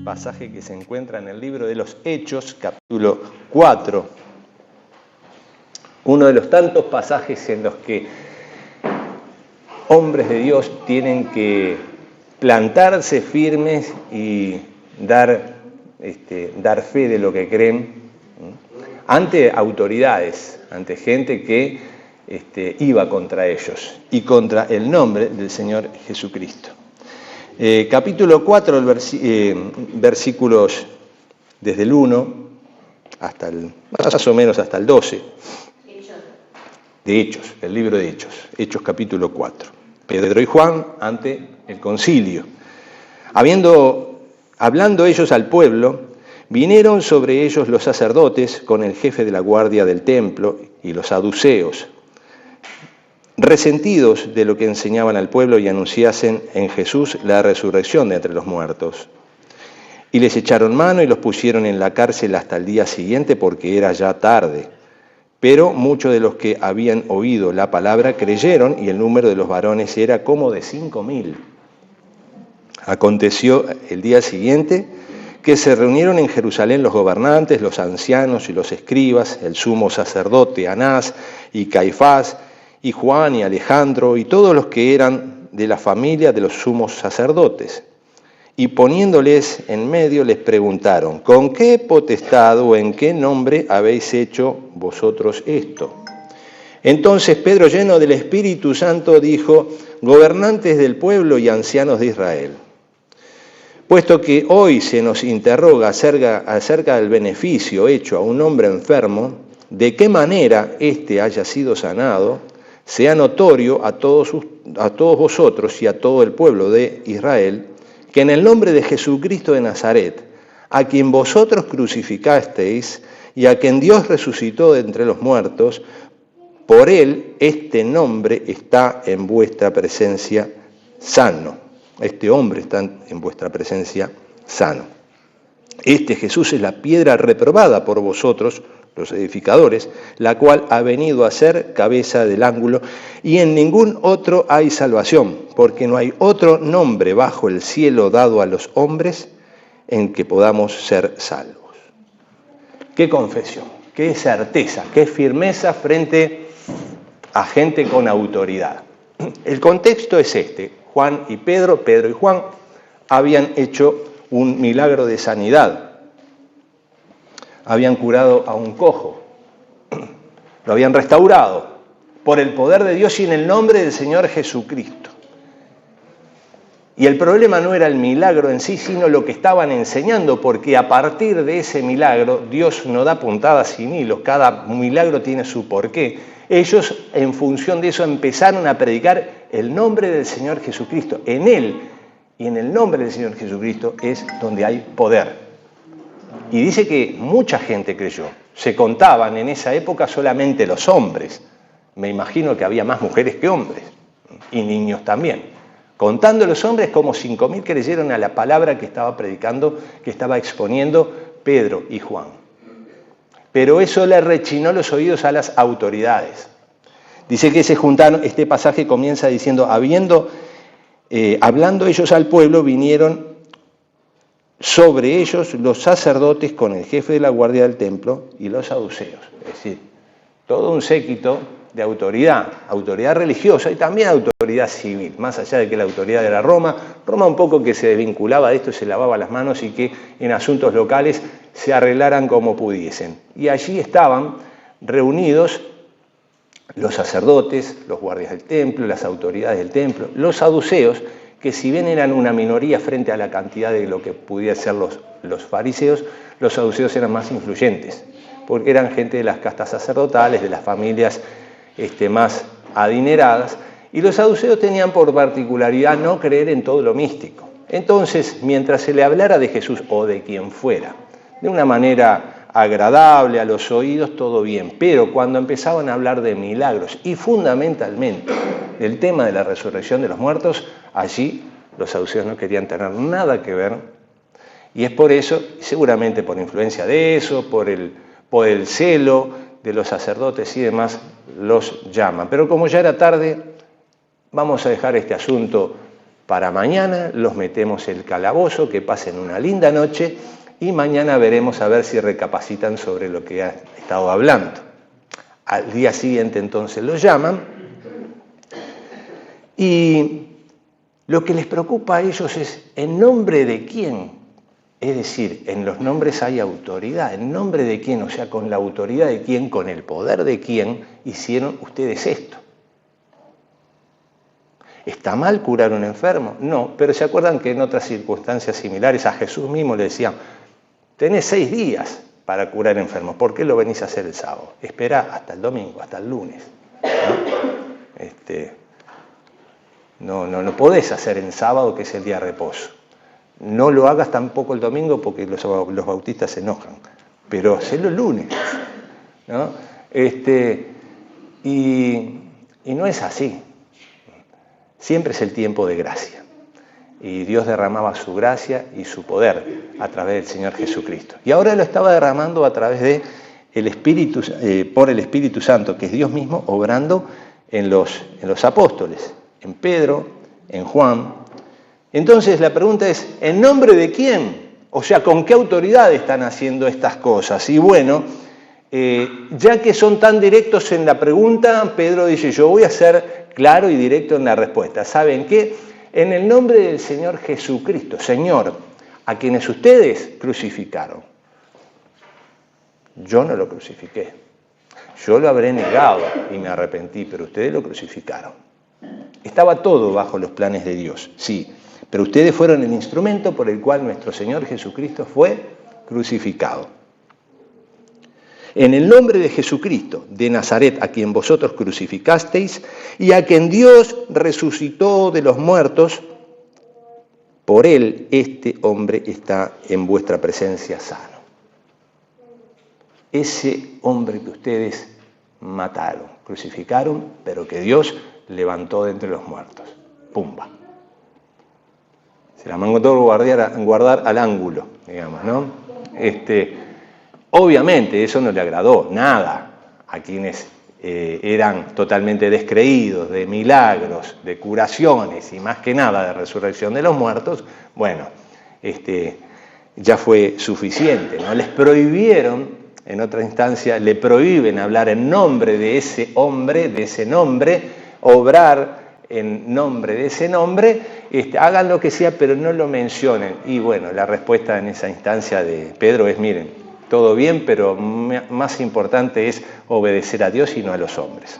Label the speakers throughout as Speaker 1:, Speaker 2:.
Speaker 1: Pasaje que se encuentra en el libro de los Hechos, capítulo 4. Uno de los tantos pasajes en los que hombres de Dios tienen que plantarse firmes y dar fe de lo que creen ante autoridades, ante gente que iba contra ellos y contra el nombre del Señor Jesucristo. Capítulo 4, versículos desde el 1 hasta más o menos hasta el 12. De Hechos, el libro de Hechos, Hechos capítulo 4. Pedro y Juan ante el concilio. Hablando ellos al pueblo, vinieron sobre ellos los sacerdotes con el jefe de la guardia del templo y los saduceos, resentidos de lo que enseñaban al pueblo y anunciasen en Jesús la resurrección de entre los muertos. Y les echaron mano y los pusieron en la cárcel hasta el día siguiente porque era ya tarde. Pero muchos de los que habían oído la palabra creyeron y el número de los varones era como de 5.000. Aconteció el día siguiente que se reunieron en Jerusalén los gobernantes, los ancianos y los escribas, el sumo sacerdote Anás y Caifás, y Juan y Alejandro y todos los que eran de la familia de los sumos sacerdotes. Y poniéndoles en medio les preguntaron, ¿con qué potestad o en qué nombre habéis hecho vosotros esto? Entonces Pedro, lleno del Espíritu Santo, dijo, gobernantes del pueblo y ancianos de Israel, puesto que hoy se nos interroga acerca del beneficio hecho a un hombre enfermo, de qué manera éste haya sido sanado, sea notorio a todos vosotros y a todo el pueblo de Israel, que en el nombre de Jesucristo de Nazaret, a quien vosotros crucificasteis y a quien Dios resucitó de entre los muertos, por él este nombre está en vuestra presencia sano. Este hombre está en vuestra presencia sano. Este Jesús es la piedra reprobada por vosotros, los edificadores, la cual ha venido a ser cabeza del ángulo, y en ningún otro hay salvación, porque no hay otro nombre bajo el cielo dado a los hombres en que podamos ser salvos. Qué confesión, qué certeza, qué firmeza frente a gente con autoridad. El contexto es este. Juan y Pedro y Juan habían hecho un milagro de sanidad. Habían curado a un cojo, lo habían restaurado por el poder de Dios y en el nombre del Señor Jesucristo. Y el problema no era el milagro en sí, sino lo que estaban enseñando, porque a partir de ese milagro, Dios no da puntadas sin hilos, cada milagro tiene su porqué. Ellos, en función de eso, empezaron a predicar el nombre del Señor Jesucristo. En Él y en el nombre del Señor Jesucristo es donde hay poder. Y dice que mucha gente creyó. Se contaban en esa época solamente los hombres. Me imagino que había más mujeres que hombres. Y niños también. Contando los hombres, como 5.000 creyeron a la palabra que estaba predicando, que estaba exponiendo Pedro y Juan. Pero eso le rechinó los oídos a las autoridades. Dice que se juntaron, este pasaje comienza diciendo, hablando ellos al pueblo, vinieron sobre ellos los sacerdotes con el jefe de la guardia del templo y los saduceos. Es decir, todo un séquito de autoridad religiosa y también autoridad civil, más allá de que la autoridad era Roma un poco que se desvinculaba de esto, se lavaba las manos y que en asuntos locales se arreglaran como pudiesen. Y allí estaban reunidos los sacerdotes, los guardias del templo, las autoridades del templo, los saduceos, que si bien eran una minoría frente a la cantidad de lo que pudieran ser los fariseos, los saduceos eran más influyentes, porque eran gente de las castas sacerdotales, de las familias más adineradas, y los saduceos tenían por particularidad no creer en todo lo místico. Entonces, mientras se le hablara de Jesús o de quien fuera, de una manera agradable a los oídos, todo bien, pero cuando empezaban a hablar de milagros y fundamentalmente del tema de la resurrección de los muertos, allí Los saduceos no querían tener nada que ver, y es por eso, seguramente por influencia de eso, por el celo de los sacerdotes y demás, los llaman. Pero como ya era tarde, vamos a dejar este asunto para mañana, los metemos en el calabozo, que pasen una linda noche, y mañana veremos a ver si recapacitan sobre lo que ha estado hablando. Al día siguiente entonces los llaman, y lo que les preocupa a ellos es ¿en nombre de quién? Es decir, en los nombres hay autoridad. ¿En nombre de quién? O sea, con la autoridad de quién, con el poder de quién hicieron ustedes esto. ¿Está mal curar a un enfermo? No, pero ¿se acuerdan que en otras circunstancias similares a Jesús mismo le decían, tenés 6 días para curar enfermos, ¿por qué lo venís a hacer el sábado? Esperá hasta el domingo, hasta el lunes. No podés hacer en sábado, que es el día de reposo. No lo hagas tampoco el domingo porque los bautistas se enojan, pero hacelo el lunes, ¿no? Y no es así. Siempre es el tiempo de gracia. Y Dios derramaba su gracia y su poder a través del Señor Jesucristo. Y ahora lo estaba derramando a través de por el Espíritu Santo, que es Dios mismo obrando en los apóstoles, en Pedro, en Juan. Entonces la pregunta es, ¿en nombre de quién? O sea, ¿con qué autoridad están haciendo estas cosas? Y bueno, ya que son tan directos en la pregunta, Pedro dice, yo voy a ser claro y directo en la respuesta. ¿Saben qué? En el nombre del Señor Jesucristo, Señor, a quienes ustedes crucificaron. Yo no lo crucifiqué. Yo lo habré negado y me arrepentí, pero ustedes lo crucificaron. Estaba todo bajo los planes de Dios, sí, pero ustedes fueron el instrumento por el cual nuestro Señor Jesucristo fue crucificado. En el nombre de Jesucristo, de Nazaret, a quien vosotros crucificasteis, y a quien Dios resucitó de los muertos, por él este hombre está en vuestra presencia sano. Ese hombre que ustedes mataron, crucificaron, pero que Dios levantó de entre los muertos. Pumba. Se la mandó guardar al ángulo, digamos, ¿no? Obviamente eso no le agradó nada a quienes eran totalmente descreídos de milagros, de curaciones y más que nada de resurrección de los muertos. Bueno, ya fue suficiente, ¿no? Les prohibieron, en otra instancia, le prohíben hablar en nombre de ese hombre, de ese nombre, obrar en nombre de ese nombre, hagan lo que sea, pero no lo mencionen. Y bueno, la respuesta en esa instancia de Pedro es, miren, todo bien, pero más importante es obedecer a Dios y no a los hombres.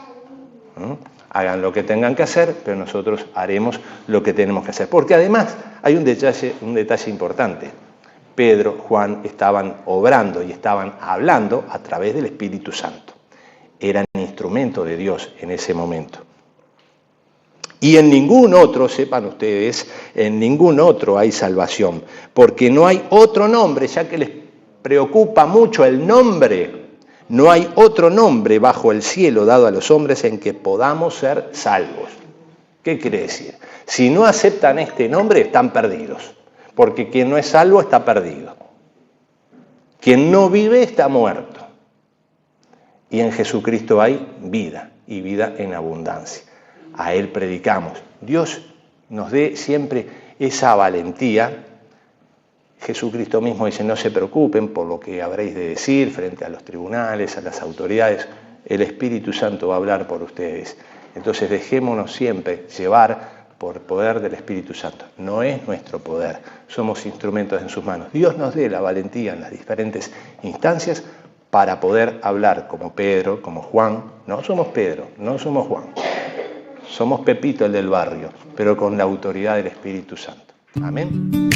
Speaker 1: Hagan lo que tengan que hacer, pero nosotros haremos lo que tenemos que hacer. Porque además hay un detalle importante. Pedro, Juan estaban obrando y estaban hablando a través del Espíritu Santo. Eran instrumento de Dios en ese momento. Y en ningún otro, sepan ustedes, en ningún otro hay salvación, porque no hay otro nombre, ya que les preocupa mucho el nombre, no hay otro nombre bajo el cielo dado a los hombres en que podamos ser salvos. ¿Qué quiere decir? Si no aceptan este nombre, están perdidos, porque quien no es salvo está perdido. Quien no vive está muerto. Y en Jesucristo hay vida, y vida en abundancia. A Él predicamos. Dios nos dé siempre esa valentía. Jesucristo mismo dice, no se preocupen por lo que habréis de decir frente a los tribunales, a las autoridades. El Espíritu Santo va a hablar por ustedes. Entonces dejémonos siempre llevar por el poder del Espíritu Santo. No es nuestro poder, somos instrumentos en sus manos. Dios nos dé la valentía en las diferentes instancias para poder hablar como Pedro, como Juan. No somos Pedro, no somos Juan. Somos Pepito, el del barrio, pero con la autoridad del Espíritu Santo. Amén.